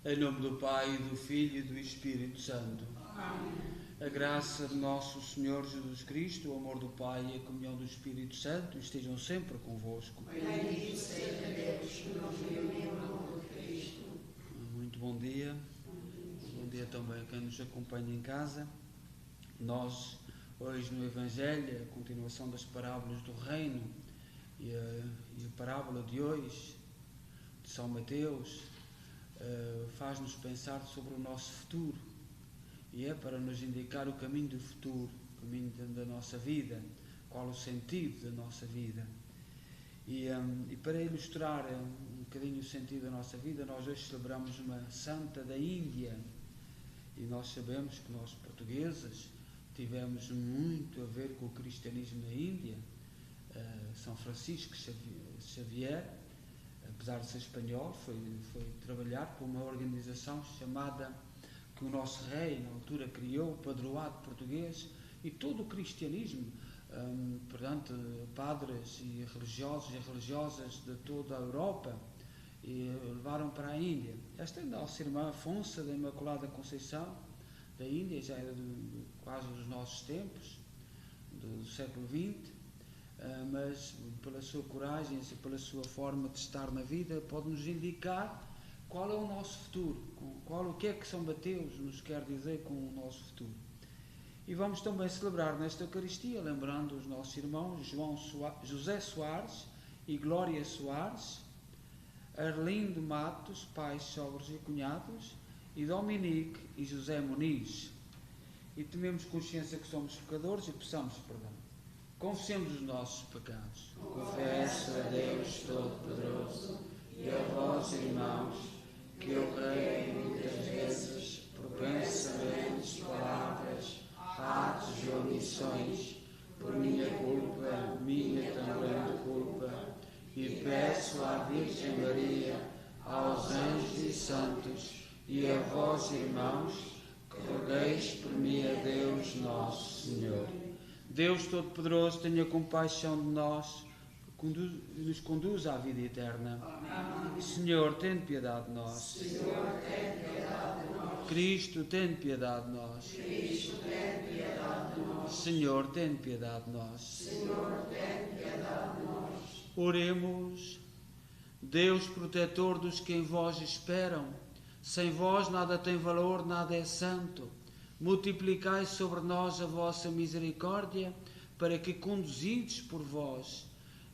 Em nome do Pai, e do Filho e do Espírito Santo. Amém. A graça de nosso Senhor Jesus Cristo, o amor do Pai e a comunhão do Espírito Santo estejam sempre convosco. Bendito seja Deus que nos reuniu no amor de Cristo. Muito bom dia. Bom dia também a quem nos acompanha em casa. Nós, hoje no Evangelho, a continuação das parábolas do Reino e a parábola de hoje, de São Mateus, faz-nos pensar sobre o nosso futuro e é para nos indicar o caminho do futuro, o caminho da nossa vida, qual o sentido da nossa vida. E para ilustrar um bocadinho o sentido da nossa vida, nós hoje celebramos uma santa da Índia e nós sabemos que nós portugueses tivemos muito a ver com o cristianismo na Índia. São Francisco Xavier, apesar de ser espanhol, foi trabalhar por uma organização chamada, que o nosso rei na altura criou, o Padroado Português, e todo o cristianismo, portanto, padres e religiosos e religiosas de toda a Europa, e levaram para a Índia. Esta é a nossa irmã Afonso da Imaculada Conceição, da Índia, já era quase dos nossos tempos, do século XX, mas pela sua coragem e pela sua forma de estar na vida pode-nos indicar qual é o nosso futuro, o que é que São Mateus nos quer dizer com o nosso futuro. E vamos também celebrar nesta Eucaristia, lembrando os nossos irmãos José Soares e Glória Soares, Arlindo Matos, pais, sogros e cunhados, e Dominique e José Muniz. E tememos consciência que somos pecadores e peçamos perdão. Confessemos os nossos pecados. Confesso a Deus Todo-Poderoso e a vós, irmãos, que eu creio muitas vezes, por pensamentos, palavras, atos e omissões, por minha culpa, minha tão grande culpa, e peço à Virgem Maria, aos anjos e santos, e a vós, irmãos, que rogueis por mim a Deus nosso Senhor. Deus Todo-Poderoso, tenha compaixão de nós, nos conduza à vida eterna. Amém. Senhor, tem piedade de nós. Senhor, tem piedade de nós. Cristo, tem piedade de nós. Cristo, tem piedade de nós. Senhor, tem piedade de nós. Senhor, tem piedade de nós. Oremos. Deus protetor dos que em vós esperam, sem vós nada tem valor, nada é santo. Multiplicai sobre nós a vossa misericórdia, para que, conduzidos por vós,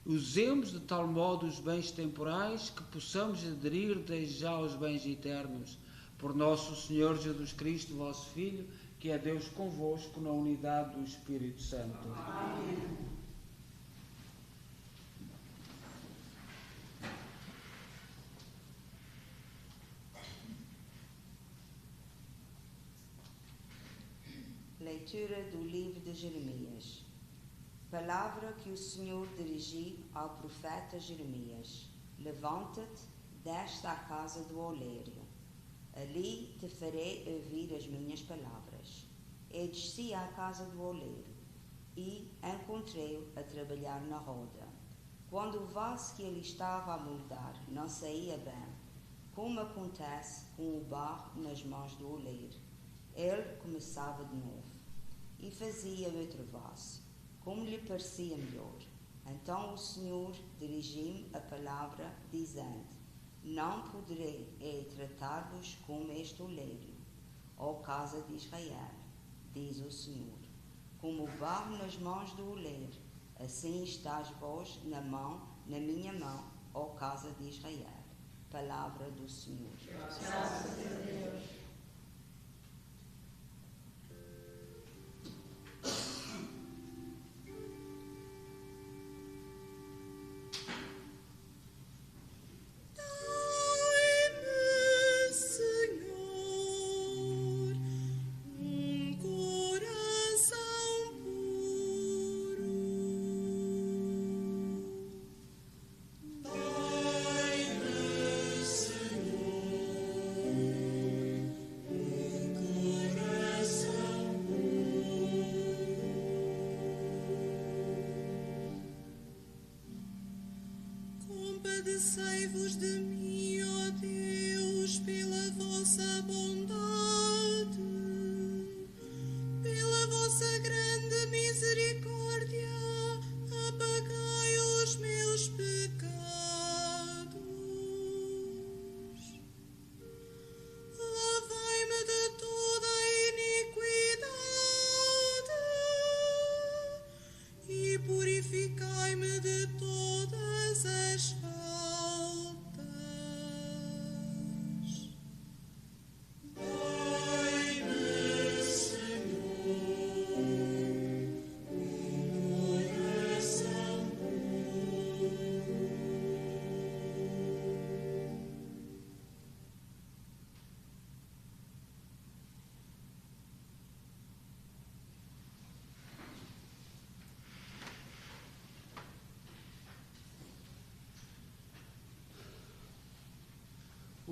usemos de tal modo os bens temporais que possamos aderir desde já aos bens eternos. Por nosso Senhor Jesus Cristo, vosso Filho, que é Deus convosco na unidade do Espírito Santo. Amém. Leitura do livro de Jeremias. Palavra que o Senhor dirigiu ao profeta Jeremias. Levanta-te, desce à casa do oleiro. Ali te farei ouvir as minhas palavras. E desci à casa do oleiro e encontrei-o a trabalhar na roda. Quando o vaso que ele estava a moldar não saía bem, como acontece com o barro nas mãos do oleiro, ele começava de novo e fazia outro vaso, como lhe parecia melhor. Então o Senhor dirigiu-me a palavra, dizendo: Não poderei tratar-vos como este oleiro, ó casa de Israel, diz o Senhor. Como o barro nas mãos do oleiro, assim estáis vós na minha mão, ó casa de Israel. Palavra do Senhor. Graças a Deus. Compadecei-vos de mim, ó Deus, pela vossa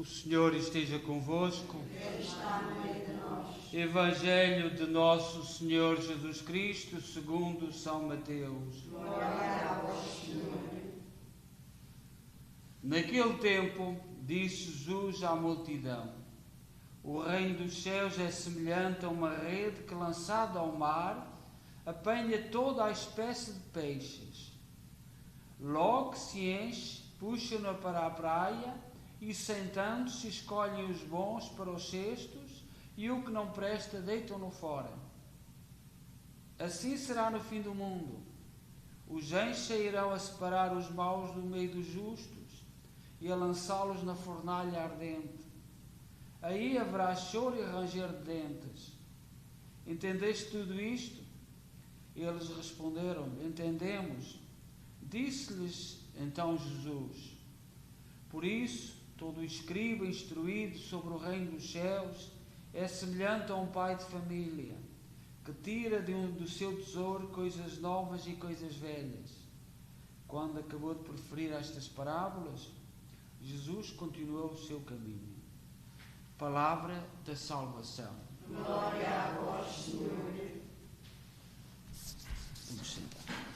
O Senhor esteja convosco. Ele está no meio de nós. Evangelho de nosso Senhor Jesus Cristo, segundo São Mateus. Glória a vós, Senhor. Naquele tempo, disse Jesus à multidão: o reino dos céus é semelhante a uma rede que, lançada ao mar, apanha toda a espécie de peixes. Logo que se enche, puxam-na para a praia e, sentando-se, escolhem os bons para os cestos e o que não presta deitam-no fora. Assim será no fim do mundo. Os anjos sairão a separar os maus do meio dos justos e a lançá-los na fornalha ardente. Aí haverá choro e ranger de dentes. Entendeste tudo isto? Eles responderam: entendemos. Disse-lhes então Jesus: por isso, todo escriba instruído sobre o reino dos céus é semelhante a um pai de família, que tira do seu tesouro coisas novas e coisas velhas. Quando acabou de proferir estas parábolas, Jesus continuou o seu caminho. Palavra da salvação. Glória a vós, Senhor. Vamos sentar.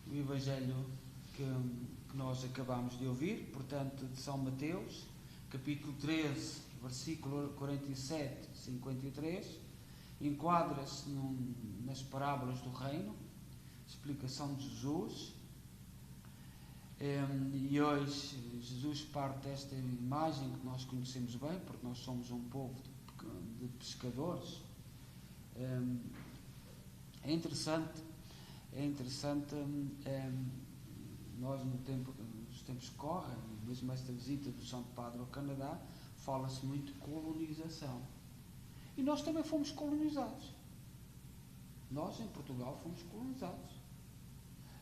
O Evangelho que nós acabamos de ouvir, portanto, de São Mateus, capítulo 13, versículo 47, 53, enquadra-se nas parábolas do reino, explicação de Jesus. E hoje Jesus parte desta imagem que nós conhecemos bem, porque nós somos um povo de pescadores. É interessante, nós nos tempos que correm, mesmo esta visita do Santo Padre ao Canadá, fala-se muito de colonização. E nós também fomos colonizados. Nós, em Portugal, fomos colonizados.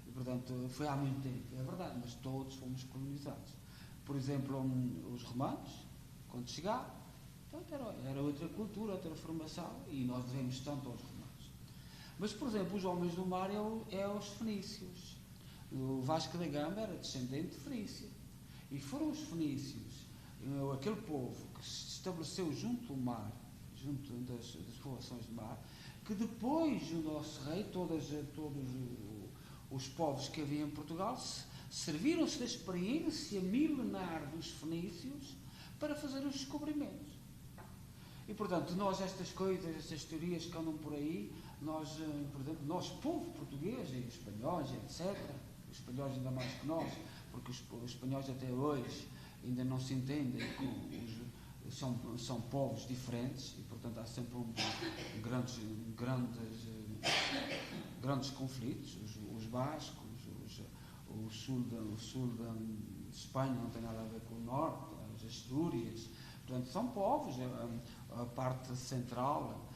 E, portanto, foi há muito tempo, é verdade, mas todos fomos colonizados. Por exemplo, os romanos, quando chegaram, portanto, era outra cultura, outra formação, e nós devemos tanto aos romanos. Mas, por exemplo, os homens do mar é os fenícios. O Vasco da Gama era descendente de Fenícia. E foram os fenícios, aquele povo que se estabeleceu junto do mar, junto das povoações do mar, que depois o nosso rei, todos os povos que havia em Portugal, serviram-se da experiência milenar dos fenícios para fazer os descobrimentos. E, portanto, nós, estas coisas, estas teorias que andam por aí, nós, por exemplo, nós, povo português, e espanhóis, etc., os espanhóis ainda mais que nós, porque os espanhóis até hoje ainda não se entendem, são povos diferentes, e, portanto, há sempre grandes conflitos. Os bascos, o sul da Espanha não tem nada a ver com o norte, as Astúrias, portanto, são povos, a parte central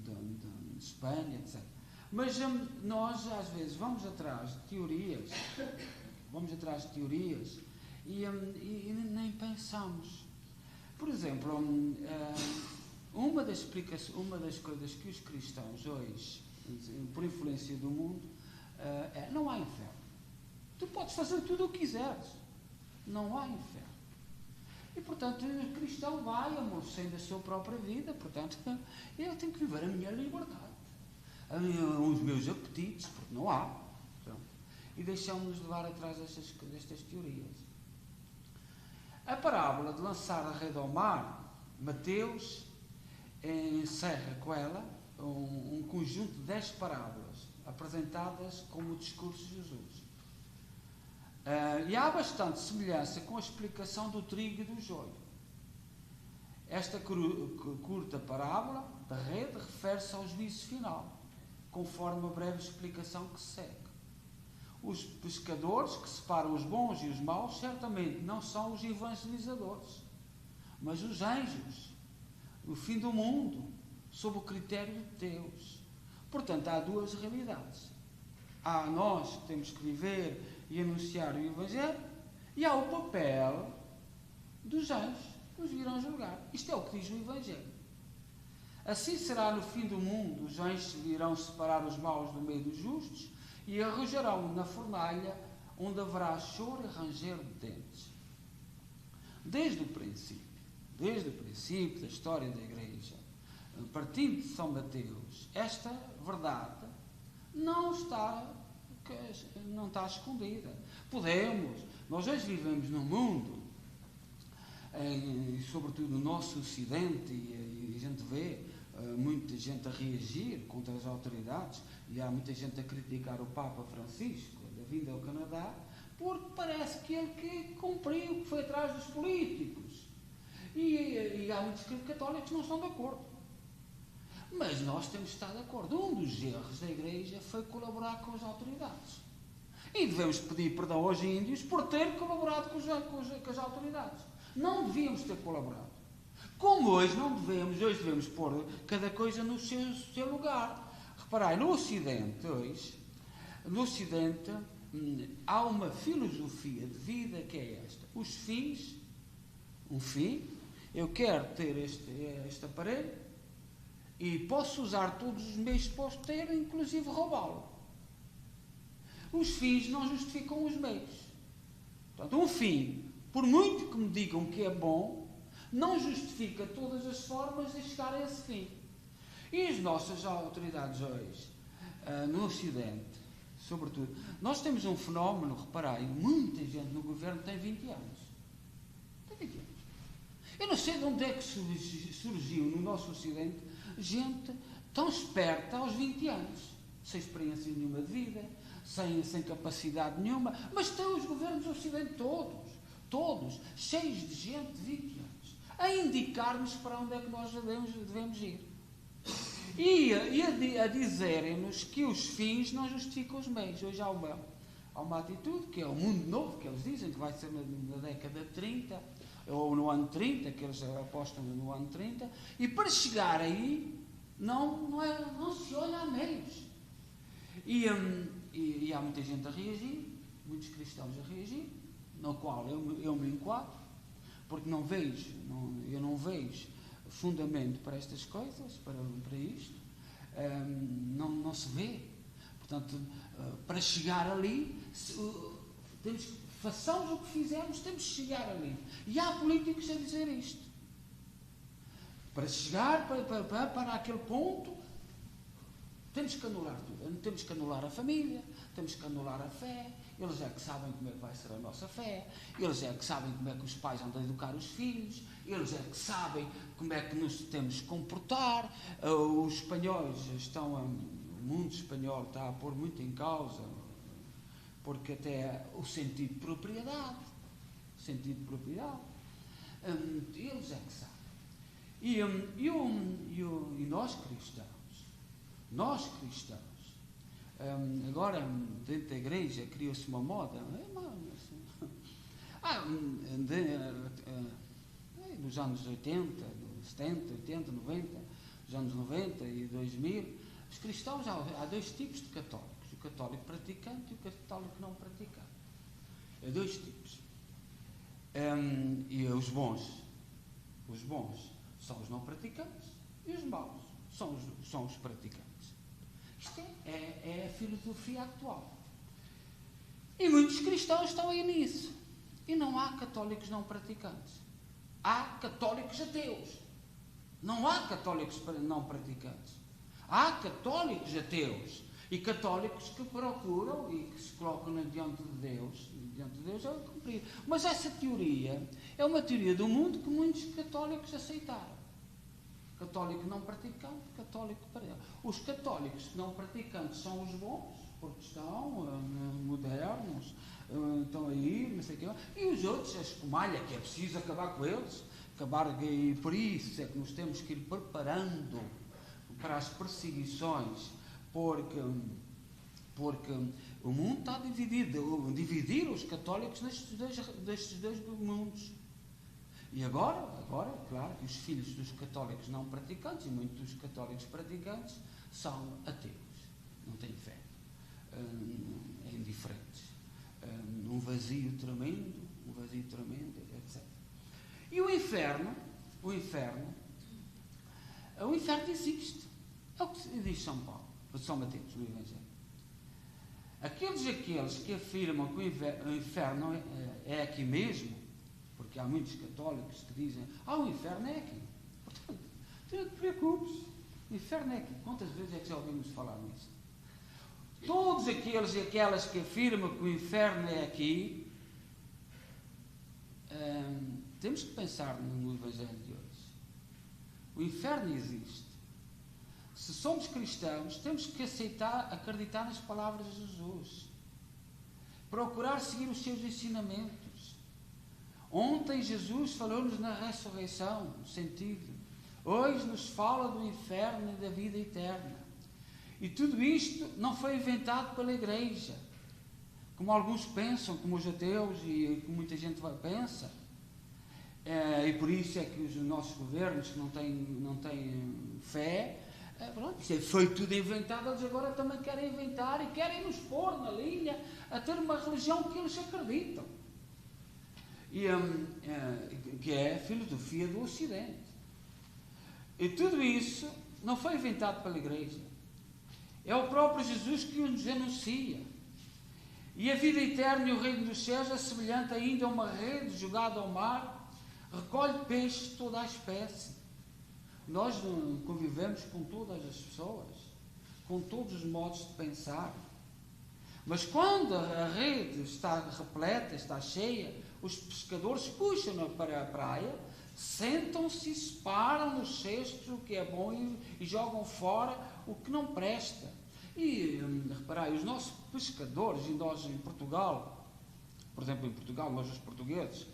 de Espanha, etc. Mas nós, às vezes, vamos atrás de teorias e nem pensamos. Por exemplo, uma das coisas que os cristãos hoje, por influência do mundo, não há inferno. Tu podes fazer tudo o que quiseres. Não há inferno. E, portanto, o cristão vai amolecendo a sua própria vida. Portanto, eu tenho que viver a minha liberdade. Os meus apetites, porque não há. Pronto. E deixamos-nos levar atrás destas teorias. A parábola de lançar a rede ao mar, Mateus encerra com ela um conjunto de 10 parábolas apresentadas como o discurso de Jesus. E há bastante semelhança com a explicação do trigo e do joio. Esta curta parábola da rede refere-se ao juízo final, conforme a breve explicação que se segue. Os pescadores que separam os bons e os maus certamente não são os evangelizadores, mas os anjos, o fim do mundo, sob o critério de Deus. Portanto, há duas realidades. Há nós que temos que viver e anunciar o Evangelho, e há o papel dos anjos que nos virão julgar. Isto é o que diz o Evangelho. Assim será no fim do mundo: os anjos virão separar os maus do meio dos justos e arrojarão na fornalha onde haverá choro e ranger de dentes. Desde o princípio da história da Igreja, partindo de São Mateus, esta verdade não está escondida. Nós hoje vivemos num mundo, sobretudo no nosso Ocidente, e a gente vê muita gente a reagir contra as autoridades, e há muita gente a criticar o Papa Francisco, da vinda ao Canadá, porque parece que ele que cumpriu, que foi atrás dos políticos. E há muitos católicos que não estão de acordo. Mas nós temos de estar de acordo. Um dos erros da Igreja foi colaborar com as autoridades. E devemos pedir perdão aos índios por ter colaborado com as autoridades. Não devíamos ter colaborado. Como hoje não devemos, hoje devemos pôr cada coisa no seu lugar. Reparai, no Ocidente, há uma filosofia de vida que é esta. Os fins, eu quero ter este aparelho e posso usar todos os meios que posso ter, inclusive roubá-lo. Os fins não justificam os meios. Portanto, um fim, por muito que me digam que é bom, não justifica todas as formas de chegar a esse fim. E as nossas autoridades hoje, no Ocidente, sobretudo, nós temos um fenómeno, reparai, muita gente no governo tem 20 anos. Tem 20 anos. Eu não sei de onde é que surgiu no nosso Ocidente gente tão esperta aos 20 anos, sem experiência nenhuma de vida, sem capacidade nenhuma, mas tem os governos do Ocidente todos, cheios de gente de 20 anos, a indicar-nos para onde é que nós devemos ir. E a dizerem-nos que os fins não justificam os meios. Hoje há uma atitude, que é o mundo novo, que eles dizem que vai ser na década de 30, ou no ano 30, que eles apostam no ano 30, e para chegar aí não se olha a meios. E há muita gente a reagir, muitos cristãos a reagir, no qual eu me enquadro, porque eu não vejo fundamento para estas coisas, para isto, não se vê. Portanto, para chegar ali, façamos o que fizermos, temos que chegar ali. E há políticos a dizer isto. Para chegar para aquele ponto, temos que anular tudo. Temos que anular a família, temos que anular a fé. Eles é que sabem como é que vai ser a nossa fé, eles é que sabem como é que os pais vão educar os filhos, eles é que sabem como é que nos temos de comportar. Os espanhóis o mundo espanhol está a pôr muito em causa, porque até o sentido de propriedade, eles é que sabem. E nós cristãos, agora dentro da Igreja criou-se uma moda, nos anos 80, 70, 80, 90, nos anos 90 e 2000, os cristãos, há dois tipos de católicos, o católico praticante e o católico não praticante. Há dois tipos. E os bons são os não praticantes e os maus são os praticantes. Isto é a filosofia atual. E muitos cristãos estão aí nisso. E não há católicos não praticantes. Há católicos ateus. Não há católicos não praticantes. Há católicos ateus. E católicos que procuram e que se colocam diante de Deus é cumprir. Mas essa teoria é uma teoria do mundo que muitos católicos aceitaram. Católico não praticante, católico para ele. Os católicos não praticantes são os bons, porque estão modernos, estão aí, não sei o quê. E os outros, a espumalha, que é preciso acabar com eles, e por isso é que nos temos que ir preparando para as perseguições, porque o mundo está dividido, dividir os católicos destes dois mundos. E agora, claro, que os filhos dos católicos não praticantes e muitos dos católicos praticantes são ateus, não têm fé, indiferentes, um vazio tremendo, etc. E o inferno existe. É o que diz São Mateus no Evangelho. Aqueles que afirmam que o inferno é aqui mesmo, porque há muitos católicos que dizem, o inferno é aqui. Portanto, não te preocupes, o inferno é aqui. Quantas vezes é que já ouvimos falar nisso? Todos aqueles e aquelas que afirmam que o inferno é aqui, temos que pensar no Evangelho de hoje. O inferno existe. Se somos cristãos, temos que acreditar nas palavras de Jesus. Procurar seguir os seus ensinamentos. Ontem Jesus falou-nos na ressurreição, no sentido. Hoje nos fala do inferno e da vida eterna. E tudo isto não foi inventado pela Igreja, como alguns pensam, como os ateus e como muita gente pensa. E por isso é que os nossos governos que não têm fé, foi tudo inventado, eles agora também querem inventar e querem nos pôr na linha a ter uma religião que eles acreditam. Que é a filosofia do Ocidente. E tudo isso não foi inventado pela Igreja. É o próprio Jesus que nos anuncia. E a vida eterna e o reino dos céus é semelhante ainda a uma rede jogada ao mar, recolhe peixes de toda a espécie. Nós convivemos com todas as pessoas, com todos os modos de pensar. Mas quando a rede está repleta, está cheia, os pescadores puxam-na para a praia, sentam-se e separam nos cestos o que é bom e jogam fora o que não presta. E reparai, os nossos pescadores, e nós em Portugal, por exemplo, em Portugal, nós os portugueses,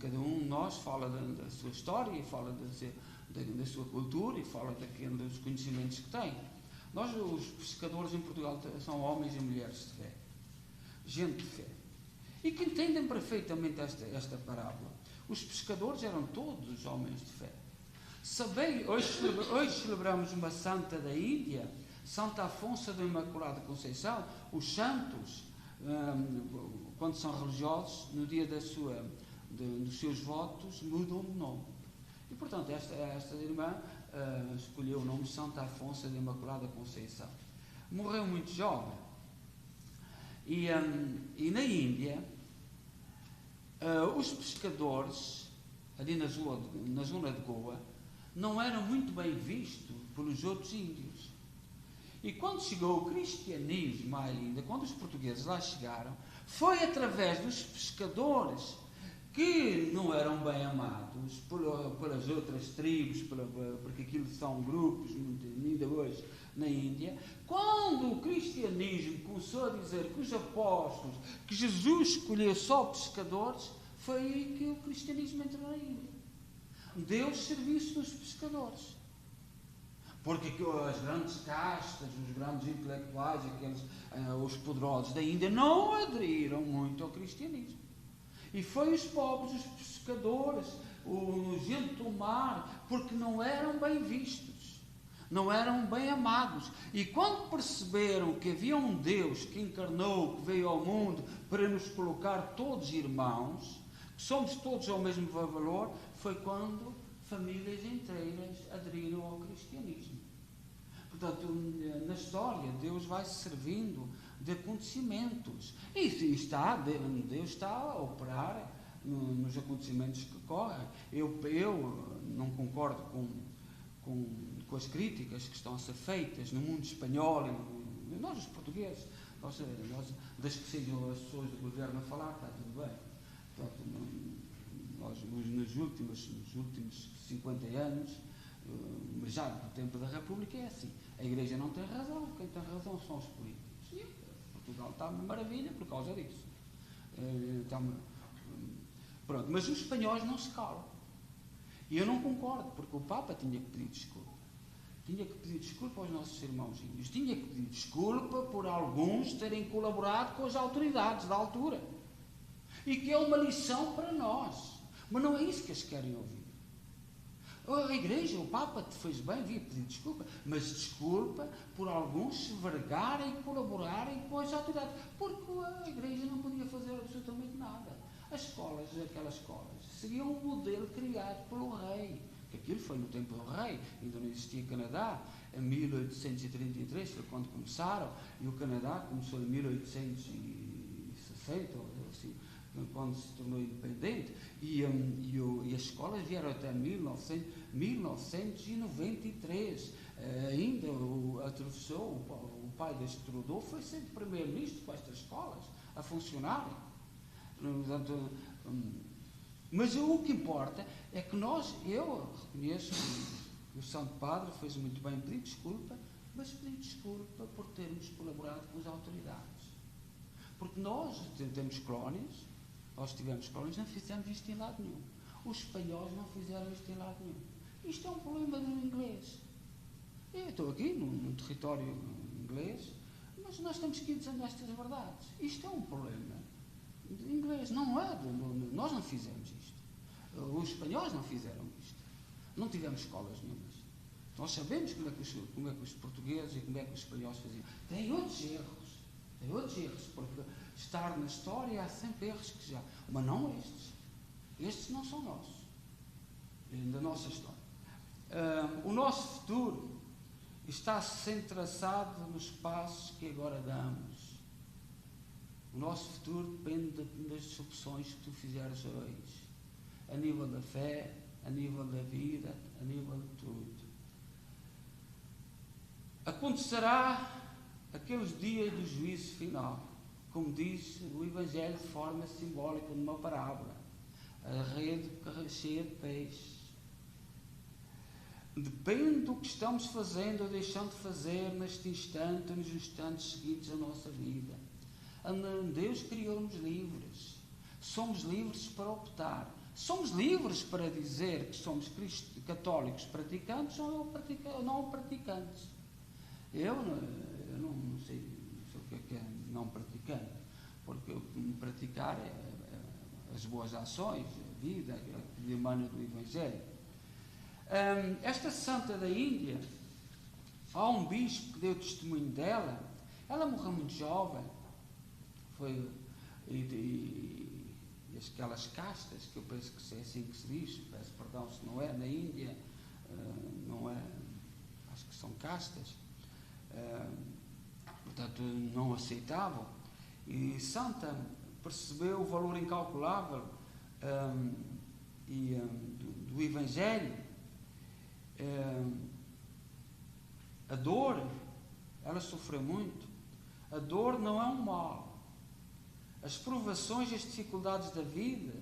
cada um de nós fala da sua história, e fala da sua cultura, e fala dos conhecimentos que tem. Nós, os pescadores em Portugal, são homens e mulheres de fé, gente de fé, e que entendem perfeitamente esta parábola. Os pescadores eram todos homens de fé. Sabei, hoje celebramos uma santa da Índia, Santa Afonso da Imaculada Conceição. Os santos, quando são religiosos, no dia dos seus votos, mudam de nome. E, portanto, esta irmã escolheu o nome Santa Afonso da Imaculada Conceição. Morreu muito jovem. E na Índia, os pescadores, ali na zona de Goa, não eram muito bem vistos pelos outros índios. E quando chegou o cristianismo ainda, quando os portugueses lá chegaram, foi através dos pescadores que não eram bem amados pelas outras tribos, porque aquilo são grupos, ainda hoje, na Índia. Quando o cristianismo começou a dizer que os apóstolos, que Jesus escolheu só pescadores, foi aí que o cristianismo entrou na Índia. Deus serviu-se dos pescadores. Porque as grandes castas, os grandes intelectuais, os poderosos da Índia, não aderiram muito ao cristianismo. E foi os pobres, os pescadores, o gente do mar, porque não eram bem vistos, não eram bem amados. E quando perceberam que havia um Deus que encarnou, que veio ao mundo para nos colocar todos irmãos, que somos todos ao mesmo valor, foi quando famílias inteiras aderiram ao cristianismo. Portanto, na história, Deus vai se servindo de acontecimentos. E Deus está a operar nos acontecimentos que ocorrem. Eu não concordo com as críticas que estão a ser feitas no mundo espanhol, e nós os portugueses, nós, das que sejam as pessoas do governo a falar, está tudo bem. Portanto, nós nos últimos 50 anos, mas já do tempo da República é assim. A Igreja não tem razão, quem tem razão são os políticos. E Portugal está uma maravilha por causa disso. Pronto, mas os espanhóis não se calam. E eu não concordo, porque o Papa tinha que pedir desculpa. Tinha que pedir desculpa aos nossos irmãos índios. Tinha que pedir desculpa por alguns terem colaborado com as autoridades da altura. E que é uma lição para nós. Mas não é isso que eles querem ouvir. A Igreja, o Papa te fez bem, devia pedir desculpa, mas desculpa por alguns se vergarem e colaborarem com as autoridades, porque a Igreja não podia fazer absolutamente nada. As escolas, aquelas escolas, seguiam um modelo criado pelo rei, porque aquilo foi no tempo do rei, ainda não existia Canadá. Em 1833 foi quando começaram, e o Canadá começou em 1860, assim, quando se tornou independente, e as escolas vieram até 1993. Ainda atravessou, o pai deste Trudeau foi sempre primeiro-ministro com estas escolas a funcionarem. Portanto, mas o que importa é que eu reconheço que o Santo Padre fez muito bem pedir desculpa, mas pedir desculpa por termos colaborado com as autoridades. Porque nós temos colónias, nós tivemos colónias, não fizemos isto em lado nenhum. Os espanhóis não fizeram isto em lado nenhum. Isto é um problema do inglês. Eu estou aqui num território inglês, mas nós temos que ir dizendo estas verdades. Isto é um problema de inglês, não é? Nós não fizemos isto. Os espanhóis não fizeram isto. Não tivemos escolas nenhumas. Nós sabemos como é que os portugueses e como é que os espanhóis faziam. Tem outros erros, porque estar na história há sempre erros que já... Mas não estes. Estes não são nossos. Da nossa história. O nosso futuro está sendo traçado nos passos que agora damos. O nosso futuro depende das opções que tu fizeres hoje, a nível da fé, a nível da vida, a nível de tudo. Acontecerá aqueles dias do juízo final, como diz o Evangelho de forma simbólica numa parábola, a rede cheia de peixes. Depende do que estamos fazendo ou deixando de fazer neste instante ou nos instantes seguintes da nossa vida. Deus criou-nos livres. Somos livres para optar. Somos livres para dizer que somos católicos praticantes ou não praticantes. Eu não sei o que é não praticante, porque praticar é as boas ações, a vida, que emana do Evangelho. Esta santa da Índia, há um bispo que deu testemunho dela. Ela morreu muito jovem. E aquelas castas, que eu penso que é assim que se diz, peço perdão se não é, na Índia, não é, acho que são castas, portanto não aceitavam. E Santa percebeu o valor incalculável do Evangelho. A dor, ela sofreu muito. A dor não é um mal. As provações e as dificuldades da vida,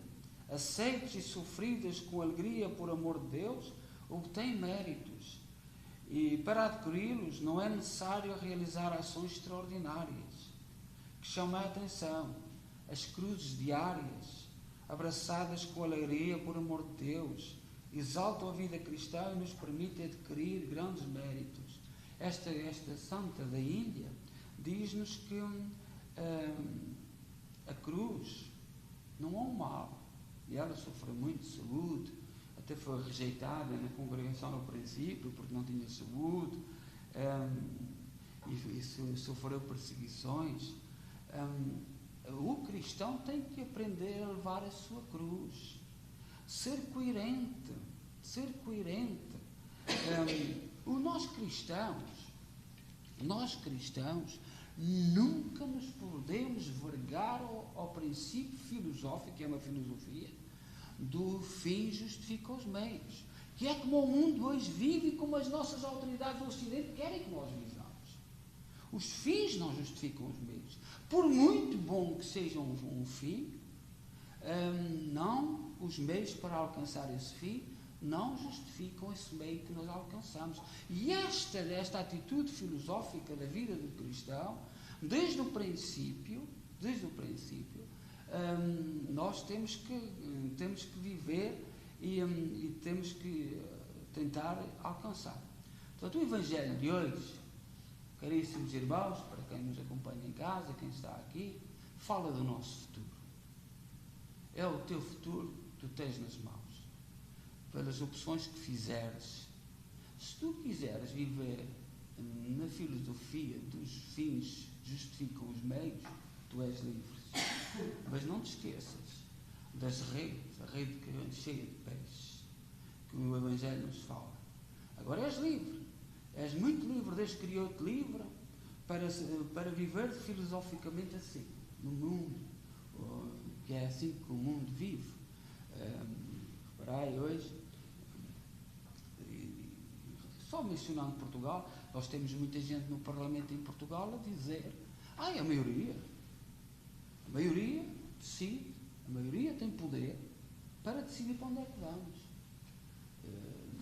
aceitas e sofridas com alegria por amor de Deus, obtêm méritos. E para adquiri-los não é necessário realizar ações extraordinárias que chamem a atenção. As cruzes diárias, abraçadas com alegria por amor de Deus, exaltam a vida cristã e nos permitem adquirir grandes méritos. Esta santa da Índia diz-nos que a cruz não é um mal. E ela sofreu muito de saúde, até foi rejeitada na congregação no princípio porque não tinha saúde, e sofreu perseguições. O cristão tem que aprender a levar a sua cruz, ser coerente. Nós cristãos nunca nos podemos vergar ao princípio filosófico, que é uma filosofia, do fim justifica os meios, que é como o mundo hoje vive e como as nossas autoridades do Ocidente querem que nós vivamos. Os fins não justificam os meios. Por muito bom que seja um fim, não, os meios para alcançar esse fim não justificam esse meio que nós alcançamos. E esta atitude filosófica da vida do cristão, desde o princípio, nós temos que viver e temos que tentar alcançar. Portanto, o Evangelho de hoje, caríssimos irmãos, para quem nos acompanha em casa, quem está aqui, fala do nosso futuro. É o teu futuro que tu tens nas mãos, pelas opções que fizeres. Se tu quiseres viver na filosofia dos fins justificam os meios, tu és livre. Mas não te esqueças das redes, a rede cheia de peixes, que o Evangelho nos fala. Agora és livre, és muito livre, Deus criou-te livre para viver filosoficamente assim, no mundo, que é assim que o mundo vive. Reparai hoje, só mencionando Portugal, nós temos muita gente no Parlamento em Portugal a dizer, a maioria decide, a maioria tem poder para decidir para onde é que vamos.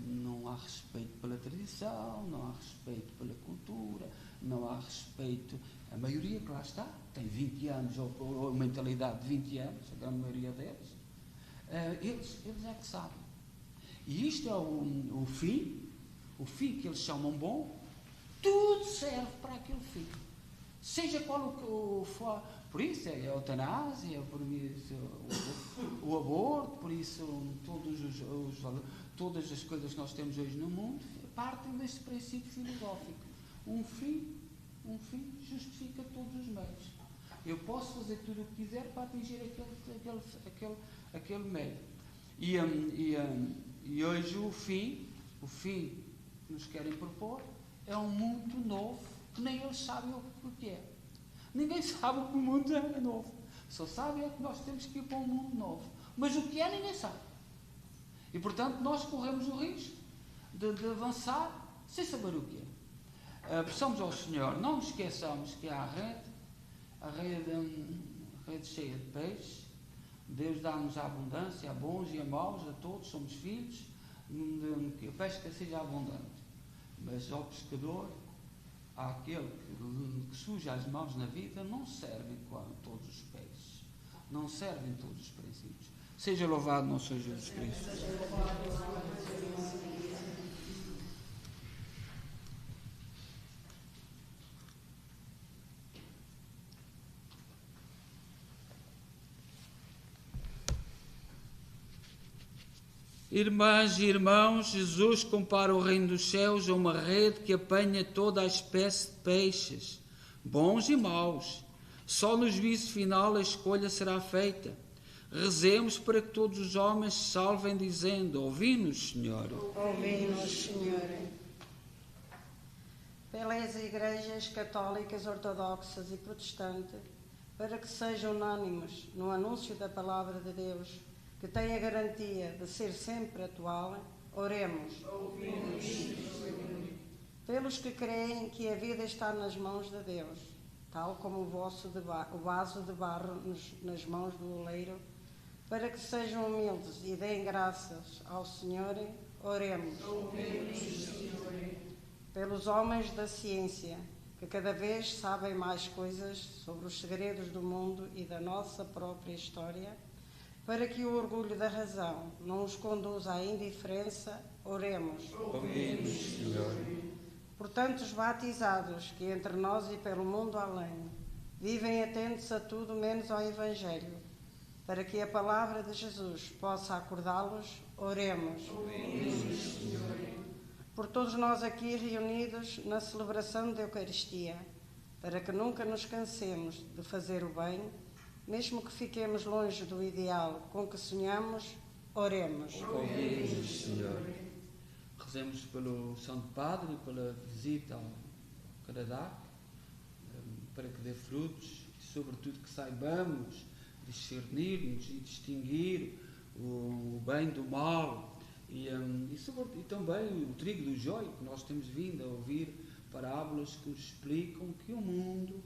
Não há respeito pela tradição, não há respeito pela cultura, não há respeito. A maioria que lá está, tem 20 anos, ou mentalidade de 20 anos, a grande maioria deles, eles é que sabem. E isto é o fim que eles chamam bom, tudo serve para aquele fim. Seja qual o for. Por isso é a eutanásia, por isso o aborto, por isso todas as coisas que nós temos hoje no mundo partem deste princípio filosófico. Um fim justifica todos os meios. Eu posso fazer tudo o que quiser para atingir aquele meio. E hoje o fim que nos querem propor é um mundo novo que nem eles sabem o que é. Ninguém sabe que o mundo é novo. Só sabe é que nós temos que ir para um mundo novo. Mas o que é, ninguém sabe. E, portanto, nós corremos o risco de avançar sem saber o que é. Peçamos ao Senhor, não nos esqueçamos que há a rede cheia de peixe. Deus dá-nos a abundância, a bons e a maus, a todos, somos filhos, que a pesca seja abundante. Mas ao pescador, àquele que suja as mãos na vida, não servem todos os peixes, não servem todos os princípios. Seja louvado nosso Senhor Jesus Cristo. Irmãs e irmãos, Jesus compara o reino dos céus a uma rede que apanha toda a espécie de peixes, bons e maus. Só no juízo final a escolha será feita. Rezemos para que todos os homens se salvem, dizendo: ouvi-nos, Senhor. Ouvi-nos, Senhor. Pelas igrejas católicas, ortodoxas e protestantes, para que sejam unânimes no anúncio da palavra de Deus, que tem a garantia de ser sempre atual, oremos. Pelos que creem que a vida está nas mãos de Deus, tal como o vaso de barro nas mãos do oleiro, para que sejam humildes e deem graças ao Senhor, oremos. Pelos homens da ciência, que cada vez sabem mais coisas sobre os segredos do mundo e da nossa própria história, para que o orgulho da razão não os conduza à indiferença, oremos. Ouvimos, Senhor. Por tantos batizados que entre nós e pelo mundo além vivem atentos a tudo menos ao Evangelho, para que a palavra de Jesus possa acordá-los, oremos. Ouvimos, Senhor. Por todos nós aqui reunidos na celebração da Eucaristia, para que nunca nos cansemos de fazer o bem, mesmo que fiquemos longe do ideal com que sonhamos, oremos. Ouvimos, Senhor. Rezemos pelo Santo Padre e pela visita ao Canadá, para que dê frutos e, sobretudo, que saibamos discernir-nos e distinguir o bem do mal e também o trigo do joio, que nós temos vindo a ouvir parábolas que nos explicam que o mundo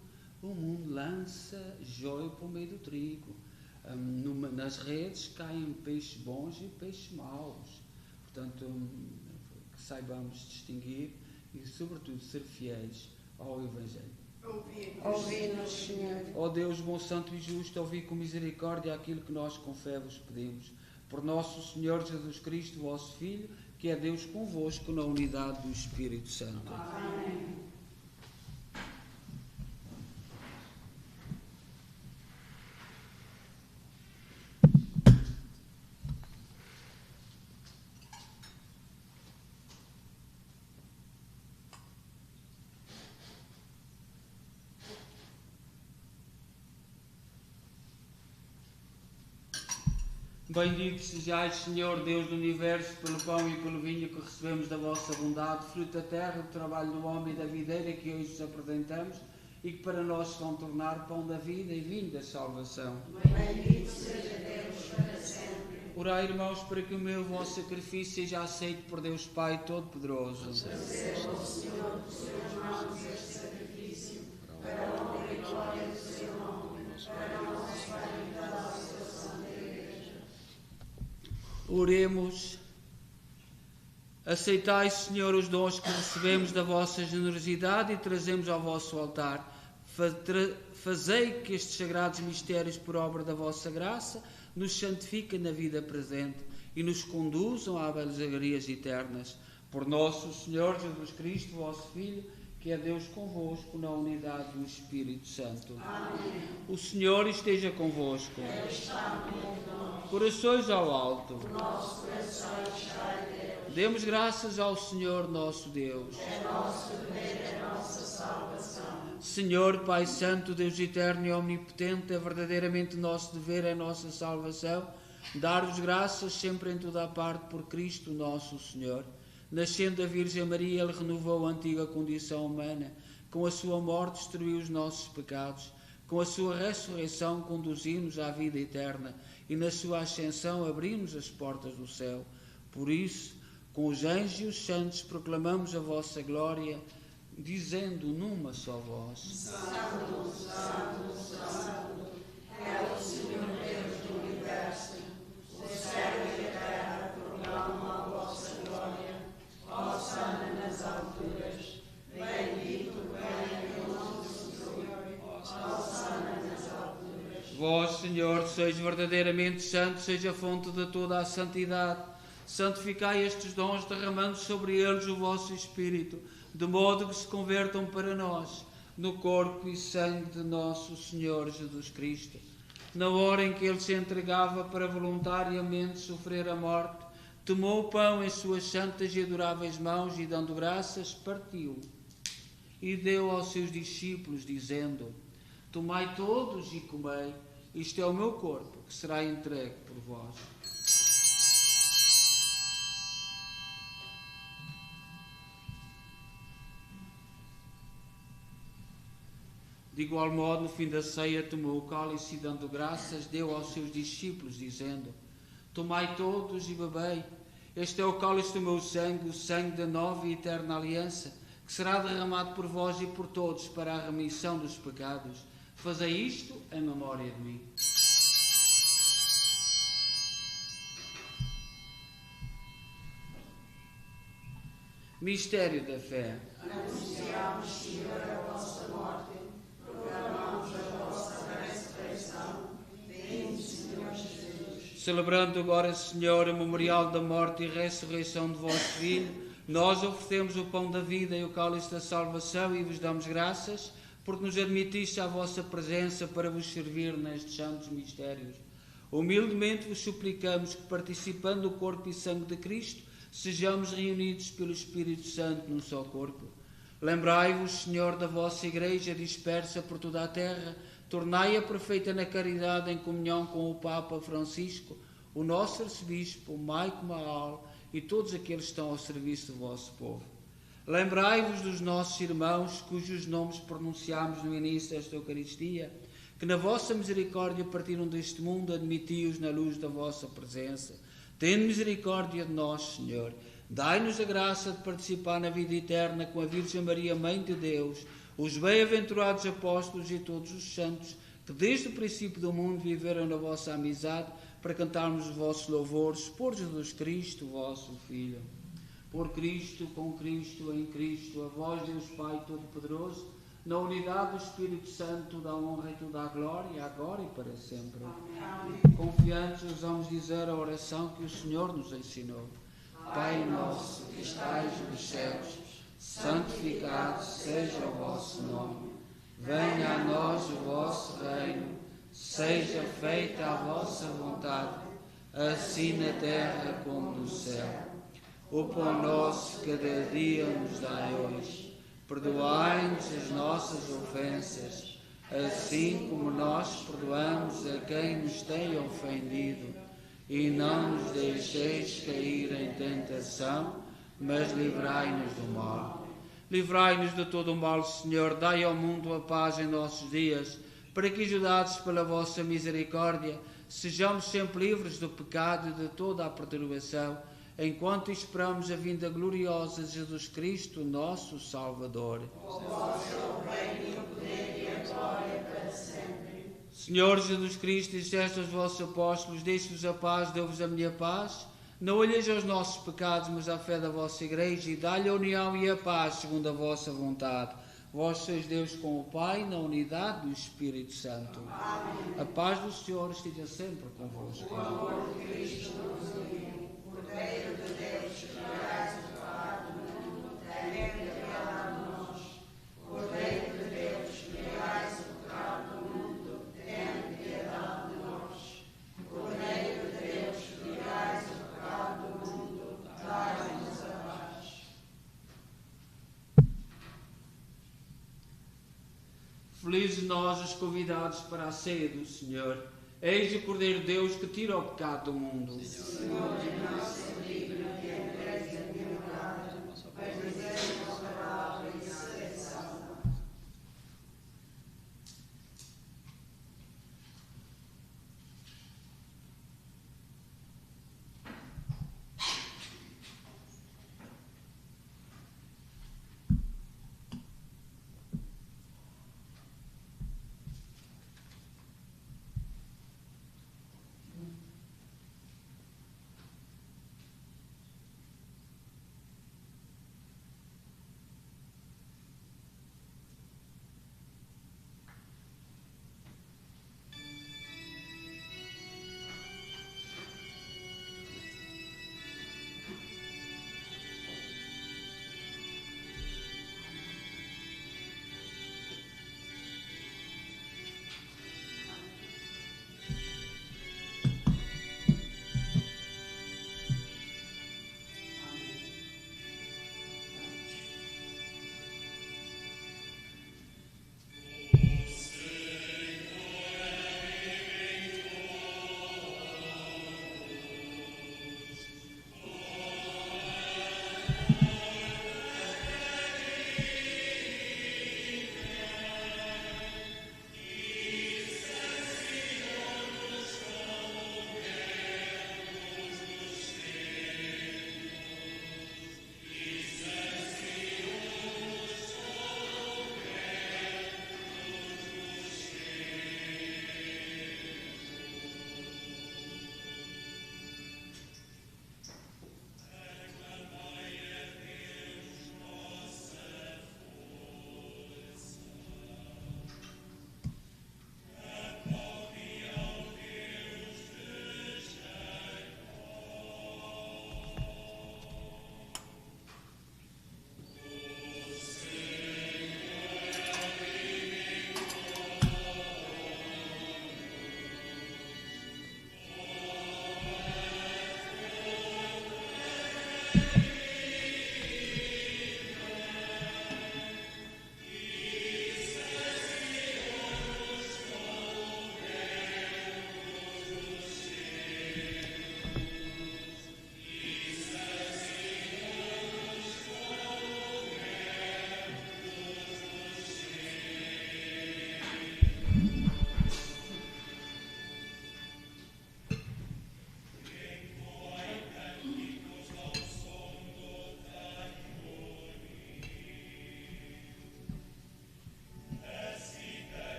lança joio para o meio do trigo. Nas redes caem peixes bons e peixes maus. Portanto, que saibamos distinguir e, sobretudo, ser fiéis ao Evangelho. Ouvi-nos, Senhor. Ó Deus, bom, santo e justo, ouvi com misericórdia aquilo que nós com fé vos pedimos. Por nosso Senhor Jesus Cristo, vosso Filho, que é Deus convosco na unidade do Espírito Santo. Amém. Bendito sejais, Senhor, Deus do Universo, pelo pão e pelo vinho que recebemos da vossa bondade, fruto da terra, do trabalho do homem e da videira que hoje vos apresentamos e que para nós se vão tornar pão da vida e vinho da salvação. Bendito seja Deus para sempre. Orai, irmãos, para que o meu vosso sacrifício seja aceito por Deus Pai Todo-Poderoso. Receba, ó Senhor, dos seus mãos este sacrifício, para a honra e glória do seu nome, para a nossa e da salvação da Igreja. Oremos. Aceitai, Senhor, os dons que recebemos da vossa generosidade e trazemos ao vosso altar. Fazei que estes sagrados mistérios, por obra da vossa graça, nos santifiquem na vida presente e nos conduzam às alegrias eternas. Por nosso Senhor Jesus Cristo, vosso Filho, que é Deus convosco, na unidade do Espírito Santo. Amém. O Senhor esteja convosco. Ele está no meio de nós. Corações ao alto. O nosso coração está em Deus. Demos graças ao Senhor nosso Deus. É nosso dever, é nossa salvação. Senhor, Pai Santo, Deus eterno e omnipotente, é verdadeiramente nosso dever, é nossa salvação, dar-vos graças sempre em toda a parte por Cristo nosso Senhor. Nascendo da Virgem Maria, Ele renovou a antiga condição humana. Com a sua morte destruiu os nossos pecados. Com a sua ressurreição conduziu-nos à vida eterna. E na sua ascensão abriu-nos as portas do céu. Por isso, com os anjos e os santos proclamamos a vossa glória, dizendo numa só voz: Santo, Santo, Santo, é o Senhor Deus do Universo. O céu e a terra proclamam a vossa glória. Hosana nas alturas. Bendito venha o nosso Senhor. Hosana nas alturas. Vós, Senhor, sois verdadeiramente santo, seja a fonte de toda a santidade. Santificai estes dons, derramando sobre eles o vosso Espírito, de modo que se convertam para nós no corpo e sangue de nosso Senhor Jesus Cristo. Na hora em que Ele se entregava para voluntariamente sofrer a morte, tomou o pão em suas santas e adoráveis mãos e, dando graças, partiu e deu aos seus discípulos, dizendo: Tomai todos e comei, isto é o meu corpo, que será entregue por vós. De igual modo, no fim da ceia, tomou o cálice e, dando graças, deu aos seus discípulos, dizendo: Tomai todos e bebei, este é o cálice do meu sangue, o sangue da nova e eterna aliança, que será derramado por vós e por todos para a remissão dos pecados. Fazei isto em memória de mim. Mistério da fé. Anunciamos, Senhor, a vossa morte, proclamamos a vossa ressurreição. Vinde, Senhor Jesus. Celebrando agora, Senhor, o memorial da morte e ressurreição de vosso Filho, nós oferecemos o pão da vida e o cálice da salvação e vos damos graças, porque nos admitiste à vossa presença para vos servir nestes santos mistérios. Humildemente vos suplicamos que, participando do corpo e sangue de Cristo, sejamos reunidos pelo Espírito Santo num só corpo. Lembrai-vos, Senhor, da vossa Igreja dispersa por toda a terra, tornai-a perfeita na caridade em comunhão com o Papa Francisco, o nosso arcebispo, Maico Maal e todos aqueles que estão ao serviço do vosso povo. Lembrai-vos dos nossos irmãos, cujos nomes pronunciámos no início desta Eucaristia, que na vossa misericórdia partiram deste mundo, admiti-os na luz da vossa presença. Tende misericórdia de nós, Senhor. Dai-nos a graça de participar na vida eterna com a Virgem Maria, Mãe de Deus, os bem-aventurados apóstolos e todos os santos, que desde o princípio do mundo viveram na vossa amizade, para cantarmos os vossos louvores por Jesus Cristo, vosso Filho. Por Cristo, com Cristo, em Cristo, a vós, Deus Pai Todo-Poderoso, na unidade do Espírito Santo, toda a honra e toda a glória, agora e para sempre. Amém. Confiantes, ousamos dizer a oração que o Senhor nos ensinou. Pai nosso que estais nos céus, santificado seja o vosso nome. Venha a nós o vosso reino, seja feita a vossa vontade, assim na terra como no céu. O pão nosso cada dia nos dai hoje. Perdoai-nos as nossas ofensas, assim como nós perdoamos a quem nos tem ofendido. e não nos deixeis cair em tentação, mas livrai-nos do mal. Livrai-nos de todo o mal, Senhor, dai ao mundo a paz em nossos dias, para que, ajudados pela vossa misericórdia, sejamos sempre livres do pecado e de toda a perturbação, enquanto esperamos a vinda gloriosa de Jesus Cristo, nosso Salvador. O vosso reino, o poder e a glória para sempre. Senhor Jesus Cristo, disseste aos vossos apóstolos: deixe-vos a paz, dou-vos a minha paz. Não olheis aos nossos pecados, mas à fé da vossa Igreja, e dá-lhe a união e a paz, segundo a vossa vontade. Vós sois Deus com o Pai, na unidade do Espírito Santo. Amém. A paz do Senhor esteja sempre convosco. O amor de Cristo nos uniu. Cordeiro de Deus, que tirais o pecado do mundo, tenha piedade de nós. Cordeiro de Deus, que tirais o pecado do mundo, tenha piedade de nós. Cordeiro de Deus, que tirais o pecado do mundo, dai-nos a paz. Felizes nós os convidados para a ceia do Senhor. Eis o Cordeiro de Deus que tira o pecado do mundo. Senhor, não sou digno que entreis em meu lugar, mas dizei uma palavra e serei salvo.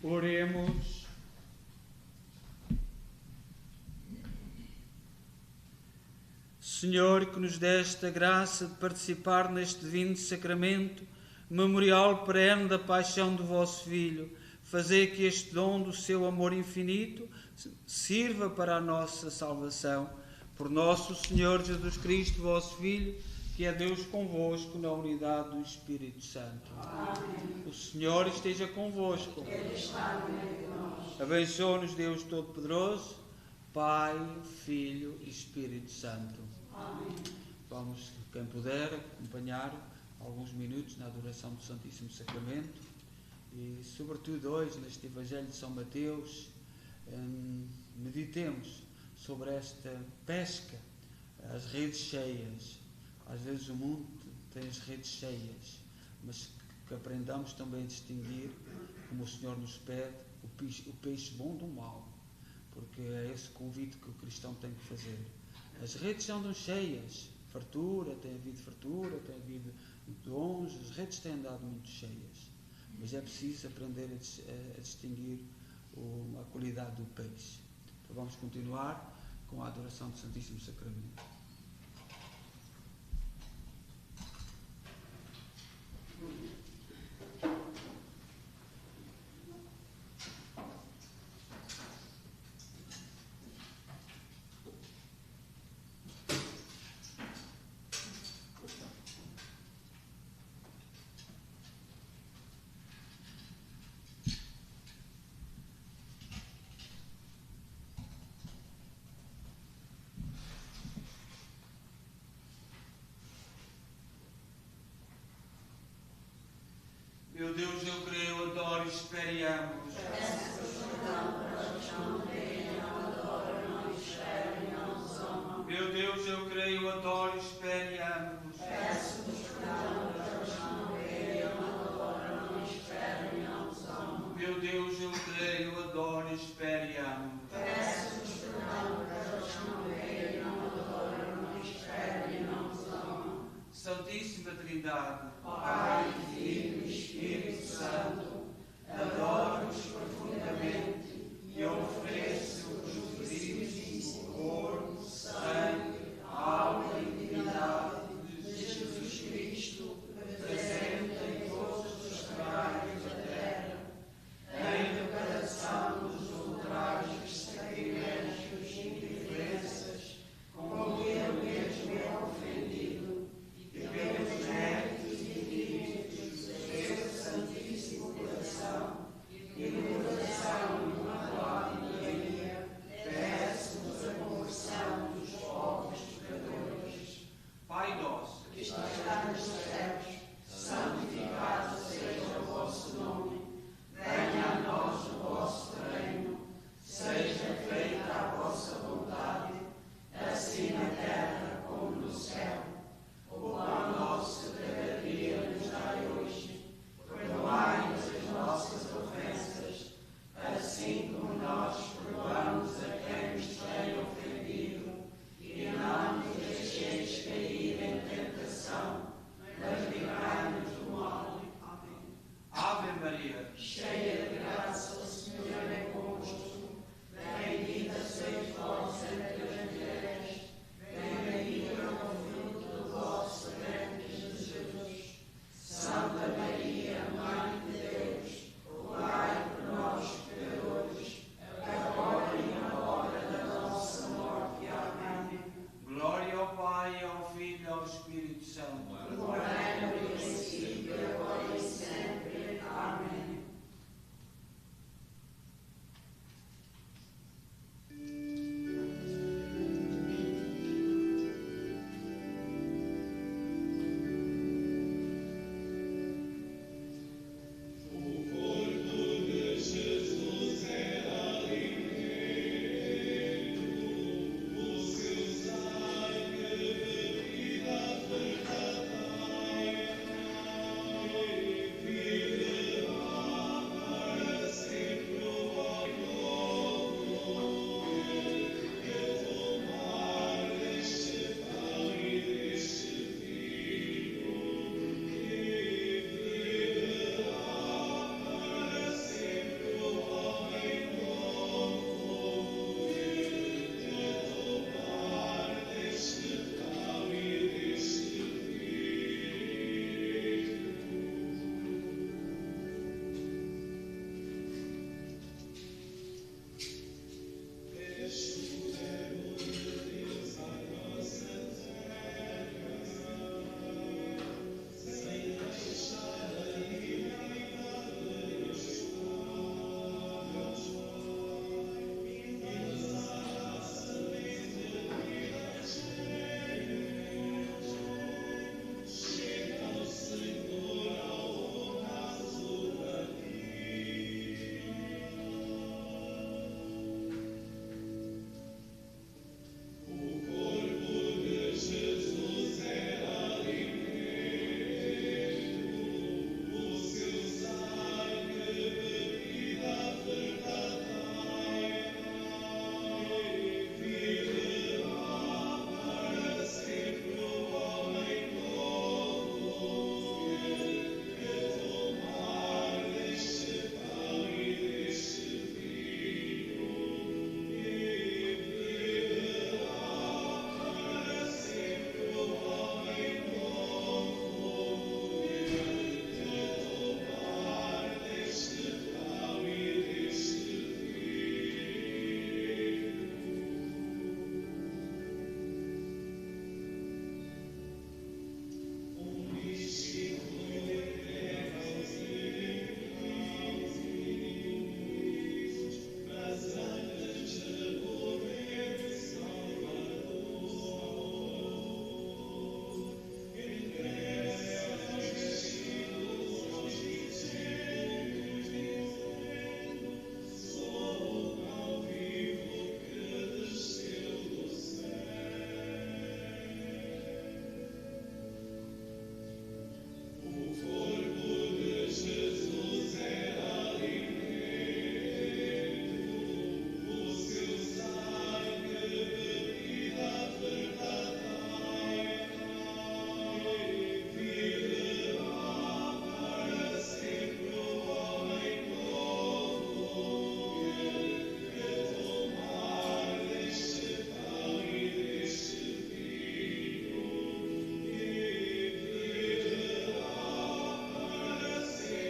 Oremos. Senhor, que nos deste a graça de participar neste divino sacramento, memorial perene da paixão do vosso Filho, fazei que este dom do seu amor infinito sirva para a nossa salvação. Por nosso Senhor Jesus Cristo, vosso Filho, que é Deus convosco na unidade do Espírito Santo. Amém. O Senhor esteja convosco. Ele está no meio de nós. Abençoe-nos Deus Todo-Poderoso, Pai, Filho e Espírito Santo. Amém. Vamos, quem puder, acompanhar alguns minutos na adoração do Santíssimo Sacramento e, sobretudo hoje, neste Evangelho de São Mateus, meditemos sobre esta pesca, as redes cheias. Às vezes o mundo tem as redes cheias, mas que aprendamos também a distinguir, como o Senhor nos pede, o peixe bom do mau, porque é esse convite que o cristão tem que fazer. As redes andam cheias, fartura, tem havido dons, as redes têm andado muito cheias, mas é preciso aprender a distinguir a qualidade do peixe. Então vamos continuar com a adoração do Santíssimo Sacramento. Meu Deus, eu creio, adoro e espero-vos. Peço-vos perdão para os que não creem, não adoram, não esperam e não os amam. Meu Deus, eu creio, adoro e espero-vos. Peço-vos perdão para os que não creem, não adoram, não esperam e não os amam. Meu Deus, eu creio, adoro e espero-vos. Peço-vos perdão para os que não creem, não adoram, não esperam e não os amam. Santíssima Trindade, Pai, Filho e Espírito Santo, adoro-vos profundamente e ofereço-vos o Cristo, corpo, sangue, alma e divindade de Jesus Cristo, presente em todos os trabalhos da terra, em reparação dos ultrajes, sacrilégios e indiferenças com que ele mesmo é ofendido, e pelos méritos infinitos do seu Santíssimo Coração e do coração de Imaculada Maria, peço-vos a conversão dos povos pecadores. Pai nosso, que estás nos céus, santificado seja o vosso nome. Venha a nós o vosso reino. Seja feita a vossa vontade, assim na terra como no céu. O pão nosso de cada dia nos dai hoje. Perdoai-nos as nossas ofensas, assim como nós perdoamos a quem nos tem ofendido. E não nos deixeis cair em tentação, mas livrai-nos do mal. Amém. Ave Maria, cheia de graça, o Senhor é convosco. Bendita sois vós entre as mulheres, bendito é o fruto do vosso ventre, Jesus. Santa Maria, Mãe de Deus, rogai por nós, pecadores, agora e na hora da nossa morte. Amém. Glória ao Pai, ao Filho e ao Espírito Santo.